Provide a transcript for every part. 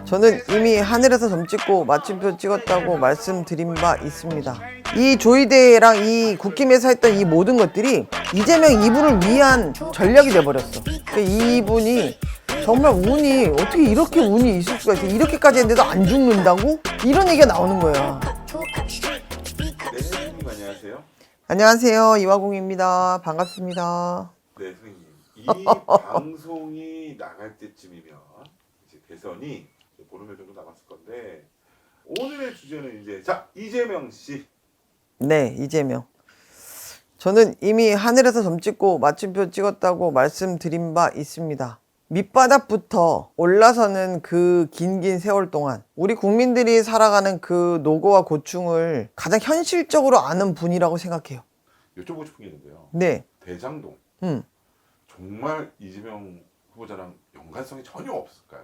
저는 이미 하늘에서 점 찍고 마침표 찍었다고 말씀드린 바 있습니다. 이 조이대랑 이 국힘에서 했던 이 모든 것들이 이재명 이분을 위한 전략이 돼버렸어. 이분이 정말 운이 어떻게 이렇게 운이 있을 수가 있어. 이렇게까지 했는데도 안 죽는다고? 이런 얘기가 나오는 거야. 네, 선생님 안녕하세요. 안녕하세요. 이화공입니다. 반갑습니다. 네, 선생님. 이 방송이 나갈 때쯤이면 이제 대선이 보름여 정도 남았을 건데 오늘의 주제는 이제 이재명 씨. 네, 이재명. 저는 이미 하늘에서 점 찍고 마침표 찍었다고 말씀드린 바 있습니다. 밑바닥부터 올라서는 그 긴 세월 동안 우리 국민들이 살아가는 그 노고와 고충을 가장 현실적으로 아는 분이라고 생각해요. 여쭤보고 싶은 게 있는데요. 네. 대장동. 정말 이재명 후보자랑 연관성이 전혀 없을까요?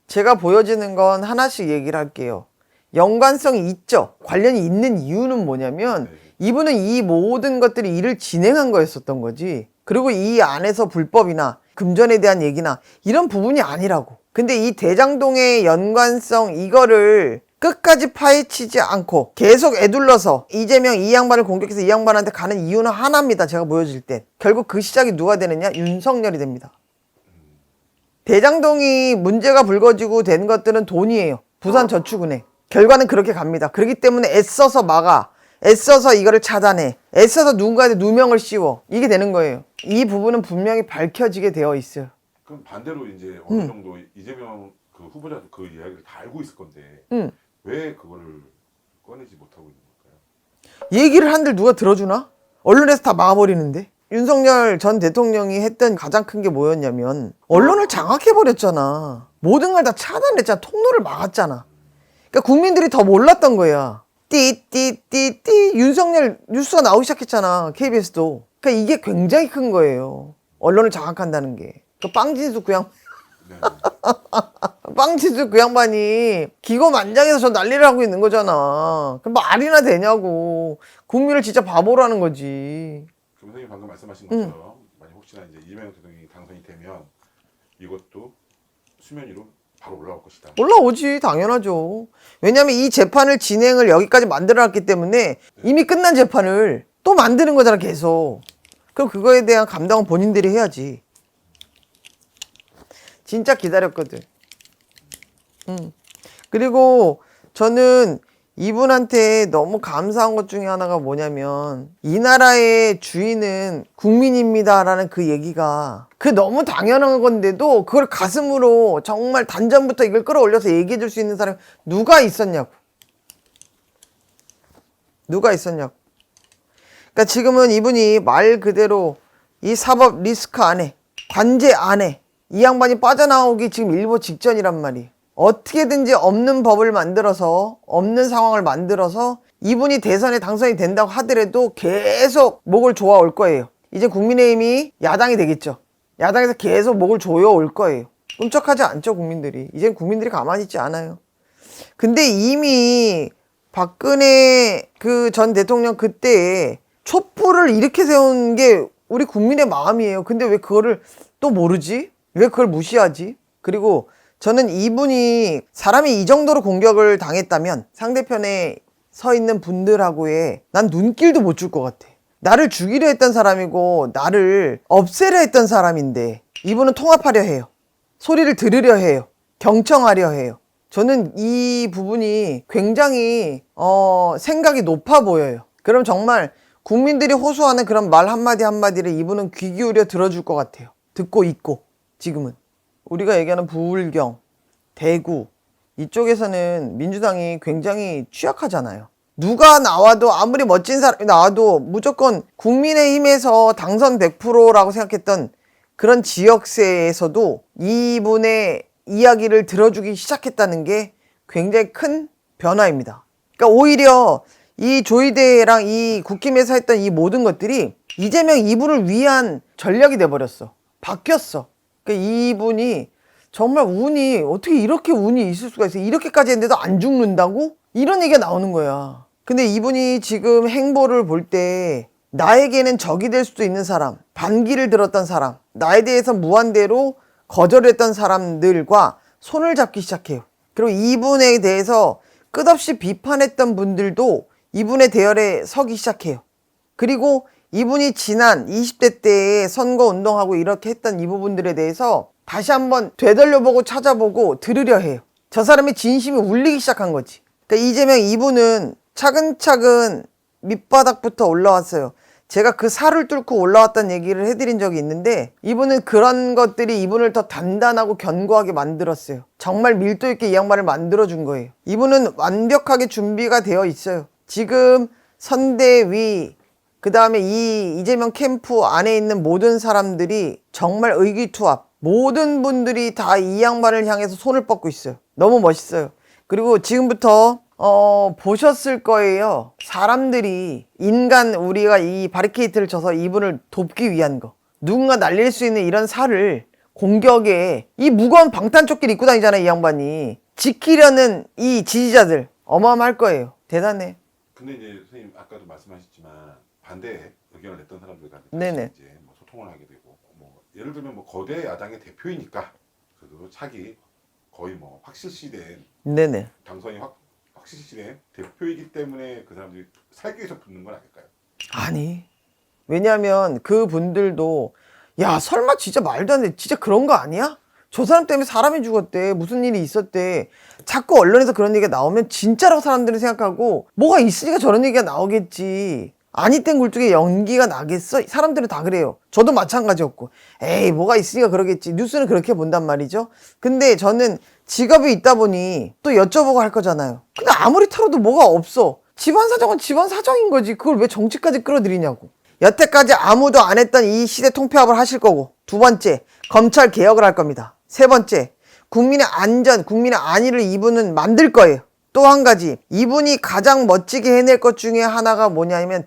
제가 보여지는 건 하나씩 얘기를 할게요. 연관성이 있죠. 관련이 있는 이유는 뭐냐면 이분은 이 모든 것들이 일을 진행한 거였었던 거지. 그리고 이 안에서 불법이나 금전에 대한 얘기나 이런 부분이 아니라고. 근데 이 대장동의 연관성 이거를 끝까지 파헤치지 않고 계속 애둘러서 이재명 이 양반을 공격해서 이 양반한테 가는 이유는 하나입니다. 제가 보여질 때. 결국 그 시작이 누가 되느냐? 윤석열이 됩니다. 대장동이 문제가 불거지고 된 것들은 돈이에요. 부산저축은행. 결과는 그렇게 갑니다. 그렇기 때문에 애써서 막아. 애써서 이거를 차단해. 애써서 누군가한테 누명을 씌워. 이게 되는 거예요. 이 부분은 분명히 밝혀지게 되어 있어요. 그럼 반대로 이제 어느 정도 이재명 그 후보자도 그 이야기를 다 알고 있을 건데 왜 그거를 꺼내지 못하고 있는 걸까요? 얘기를 한들 누가 들어주나? 언론에서 다 막아버리는데? 윤석열 전 대통령이 했던 가장 큰 게 뭐였냐면 언론을 장악해버렸잖아. 모든 걸 다 차단했잖아. 통로를 막았잖아. 그러니까 국민들이 더 몰랐던 거야. 띠띠띠띠 윤석열 뉴스가 나오기 시작했잖아. KBS도. 그러니까 이게 굉장히 큰 거예요. 언론을 장악한다는 게. 그 빵진수 그 양 빵진수 그 양반이 기고만장해서 저 난리를 하고 있는 거잖아. 그럼 말이나 되냐고. 국민을 진짜 바보로 하는 거지. 선생님 방금 말씀하신 것처럼 만약 혹시나 이제 이재명 대통령이 당선이 되면 이것도 수면 위로 바로 올라올 것이다. 올라오지. 당연하죠. 왜냐하면 이 재판을 진행을 여기까지 만들어놨기 때문에 이미 끝난 재판을 또 만드는 거잖아. 계속. 그럼 그거에 대한 감당은 본인들이 해야지. 진짜 기다렸거든. 그리고 저는 이분한테 너무 감사한 것 중에 하나가 뭐냐면 이 나라의 주인은 국민입니다라는 그 얘기가 그 너무 당연한 건데도 그걸 가슴으로 정말 단전부터 이걸 끌어올려서 얘기해 줄 수 있는 사람이 누가 있었냐고. 누가 있었냐고. 그러니까 지금은 이분이 말 그대로 이 사법 리스크 안에 관제 안에 이 양반이 빠져나오기 지금 일보 직전이란 말이에요. 어떻게든지 없는 법을 만들어서 없는 상황을 만들어서 이분이 대선에 당선이 된다고 하더라도 계속 목을 조아올 거예요. 이제 국민의힘이 야당이 되겠죠. 야당에서 계속 목을 조여올 거예요. 끔찍하지 않죠, 국민들이. 이젠 국민들이 가만히 있지 않아요. 근데 이미 박근혜 그 전 대통령 그때에 촛불을 이렇게 세운 게 우리 국민의 마음이에요. 근데 왜 그거를 또 모르지? 왜 그걸 무시하지? 그리고 저는 이분이 사람이 이 정도로 공격을 당했다면 상대편에 서 있는 분들하고의 난 눈길도 못 줄 것 같아. 나를 죽이려 했던 사람이고 나를 없애려 했던 사람인데 이분은 통합하려 해요. 소리를 들으려 해요. 경청하려 해요. 저는 이 부분이 굉장히 생각이 높아 보여요. 그럼 정말 국민들이 호소하는 그런 말 한마디 한마디를 이분은 귀 기울여 들어줄 것 같아요. 듣고 있고 지금은. 우리가 얘기하는 부울경, 대구 이쪽에서는 민주당이 굉장히 취약하잖아요. 누가 나와도 아무리 멋진 사람이 나와도 무조건 국민의힘에서 당선 100%라고 생각했던 그런 지역세에서도 이분의 이야기를 들어주기 시작했다는 게 굉장히 큰 변화입니다. 그러니까 오히려 이 조이대랑 이 국힘에서 했던 이 모든 것들이 이재명 이분을 위한 전략이 돼버렸어. 바뀌었어. 그러니까 이분이 정말 운이 어떻게 이렇게 운이 있을 수가 있어. 이렇게까지 했는데도 안 죽는다고? 이런 얘기가 나오는 거야. 근데 이분이 지금 행보를 볼 때 나에게는 적이 될 수도 있는 사람, 반기를 들었던 사람, 나에 대해서 무한대로 거절했던 사람들과 손을 잡기 시작해요. 그리고 이분에 대해서 끝없이 비판했던 분들도 이분의 대열에 서기 시작해요. 그리고 이분이 지난 20대 때에 선거운동하고 이렇게 했던 이 부분들에 대해서 다시 한번 되돌려보고 찾아보고 들으려 해요. 저 사람의 진심이 울리기 시작한 거지. 그러니까 이재명 이분은 차근차근 밑바닥부터 올라왔어요. 제가 그 살을 뚫고 올라왔다는 얘기를 해드린 적이 있는데 이분은 그런 것들이 이분을 더 단단하고 견고하게 만들었어요. 정말 밀도 있게 이 양반을 만들어준 거예요. 이분은 완벽하게 준비가 되어 있어요. 지금 선대위 그 다음에 이 이재명 캠프 안에 있는 모든 사람들이 정말 의기투합, 모든 분들이 다 이 양반을 향해서 손을 뻗고 있어요. 너무 멋있어요. 그리고 지금부터 보셨을 거예요. 사람들이 우리가 이 바리케이트를 쳐서 이분을 돕기 위한 거, 누군가 날릴 수 있는 이런 살을 공격에 이 무거운 방탄조끼를 입고 다니잖아요. 이 양반이 지키려는 이 지지자들 어마어마할 거예요. 대단해. 근데 이제 선생님 아까도 말씀하셨지만 반대 의견을 냈던 사람들과 네네. 이제 뭐 소통을 하게 되고 뭐 예를 들면 뭐 거대 야당의 대표이니까 그래도 차기 거의 뭐 확실시된 네네. 당선이 확실시된 대표이기 때문에 그 사람들이 살기 위해서 붙는 건 아닐까요? 아니, 왜냐면 그 분들도 야 설마 진짜 말도 안 돼, 진짜 그런 거 아니야? 저 사람 때문에 사람이 죽었대, 무슨 일이 있었대. 자꾸 언론에서 그런 얘기가 나오면 진짜라고 사람들은 생각하고 뭐가 있으니까 저런 얘기가 나오겠지. 아니 땐 굴뚝에 연기가 나겠어? 사람들은 다 그래요. 저도 마찬가지였고 에이 뭐가 있으니까 그러겠지. 뉴스는 그렇게 본단 말이죠. 근데 저는 직업이 있다 보니 또 여쭤보고 할 거잖아요. 근데 아무리 털어도 뭐가 없어. 집안 사정은 집안 사정인 거지. 그걸 왜 정치까지 끌어들이냐고. 여태까지 아무도 안 했던 이 시대 통폐합을 하실 거고, 두 번째 검찰 개혁을 할 겁니다. 세 번째 국민의 안전, 국민의 안위를 이분은 만들 거예요. 또 한 가지, 이분이 가장 멋지게 해낼 것 중에 하나가 뭐냐면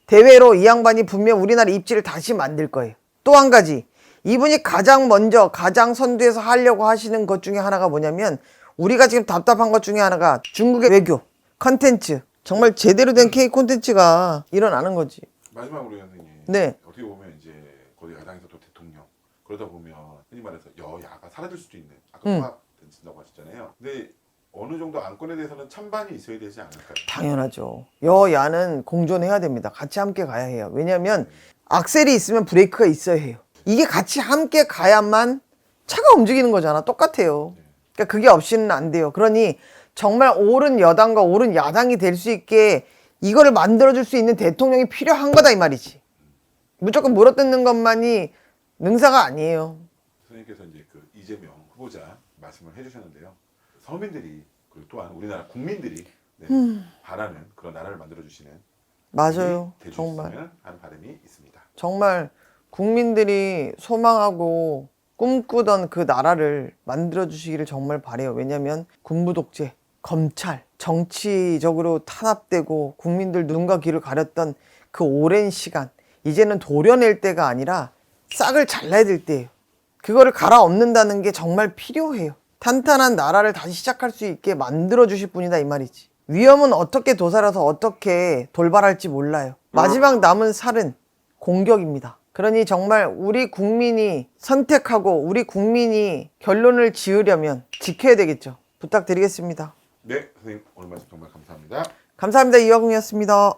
대외로 이 양반이 분명 우리나라 입지를 다시 만들 거예요. 또 한 가지, 이분이 가장 먼저 가장 선두에서 하려고 하시는 것 중에 하나가 뭐냐면 우리가 지금 답답한 것 중에 하나가 중국의 외교 컨텐츠, 정말 제대로 된 K 콘텐츠가 일어나는 거지. 마지막으로 선생님, 네. 어떻게 보면 이제 거대 야당에서 또 대통령, 그러다 보면 흔히 말해서 여야가 사라질 수도 있는, 아까 통합된다고 하셨잖아요. 근데 어느 정도 안건에 대해서는 찬반이 있어야 되지 않을까요? 당연하죠. 여야는 공존해야 됩니다. 같이 함께 가야 해요. 왜냐하면 악셀이 있으면 브레이크가 있어야 해요. 이게 같이 함께 가야만 차가 움직이는 거잖아. 똑같아요. 그러니까 그게 없이는 안 돼요. 그러니 정말 옳은 여당과 옳은 야당이 될 수 있게 이거를 만들어줄 수 있는 대통령이 필요한 거다 이 말이지. 무조건 물어뜯는 것만이 능사가 아니에요. 선생님께서 이제 그 이재명 후보자 말씀을 해주셨는데요. 서민들이 그리고 또한 우리나라 국민들이 바라는 그런 나라를 만들어주시는 맞아요. 되주셨으면 정말. 하는 바람이 있습니다. 정말 국민들이 소망하고 꿈꾸던 그 나라를 만들어주시기를 정말 바래요. 왜냐하면 군부 독재, 검찰, 정치적으로 탄압되고 국민들 눈과 귀를 가렸던 그 오랜 시간, 이제는 도려낼 때가 아니라 싹을 잘라야 될 때예요. 그거를 갈아엎는다는 게 정말 필요해요. 탄탄한 나라를 다시 시작할 수 있게 만들어주실 분이다 이 말이지. 위험은 어떻게 도사려서 어떻게 돌발할지 몰라요. 마지막 남은 살은 공격입니다. 그러니 정말 우리 국민이 선택하고 우리 국민이 결론을 지으려면 지켜야 되겠죠. 부탁드리겠습니다. 네, 선생님 오늘 말씀 정말 감사합니다. 감사합니다. 이화궁이었습니다.